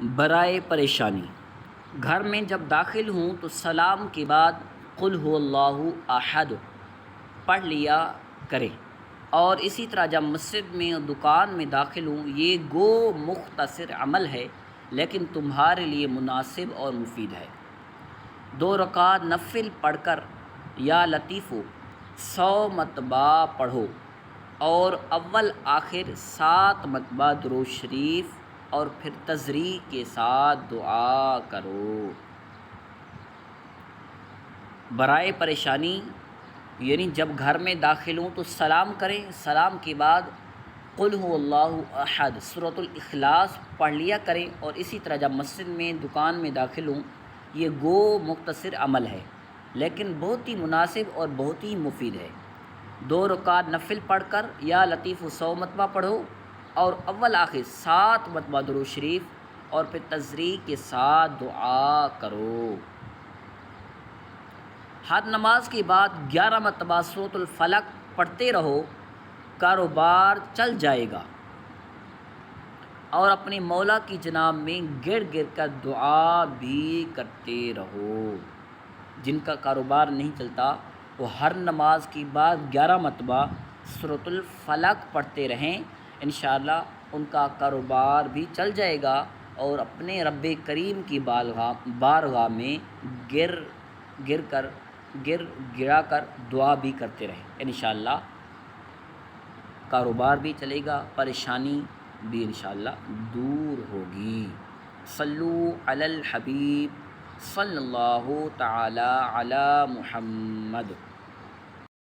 برائے پریشانی، گھر میں جب داخل ہوں تو سلام کے بعد قل هو اللہ احد پڑھ لیا کریں، اور اسی طرح جب مسجد میں اور دکان میں داخل ہوں، یہ گو مختصر عمل ہے لیکن تمہارے لیے مناسب اور مفید ہے۔ 2 رکعت نفل پڑھ کر یا لطیفو 100 مرتبہ پڑھو، اور اول آخر 7 مرتبہ درود شریف اور پھر تضریع کے ساتھ دعا کرو۔ برائے پریشانی یعنی جب گھر میں داخل ہوں تو سلام کریں، سلام کے بعد قل هو اللہ احد سورۃ الاخلاص پڑھ لیا کریں، اور اسی طرح جب مسجد میں دکان میں داخل ہوں، یہ گو مختصر عمل ہے لیکن بہت ہی مناسب اور بہت ہی مفید ہے۔ 2 رکعت نفل پڑھ کر یا لطیف 100 مرتبہ پڑھو، اور اول آخر 7 مرتبہ درود شریف اور پھر تضریع کے ساتھ دعا کرو۔ ہر نماز کے بعد 11 مرتبہ سورۃ الفلق پڑھتے رہو، کاروبار چل جائے گا، اور اپنے مولا کی جناب میں گر گر کر دعا بھی کرتے رہو۔ جن کا کاروبار نہیں چلتا وہ ہر نماز کے بعد 11 مرتبہ سورۃ الفلق پڑھتے رہیں، انشاءاللہ ان کا کاروبار بھی چل جائے گا، اور اپنے رب کریم کی بارگاہ میں گرا کر دعا بھی کرتے رہیں، انشاءاللہ کاروبار بھی چلے گا، پریشانی بھی انشاءاللہ دور ہوگی۔ صلو علی الحبیب صلی اللہ تعالی علی محمد۔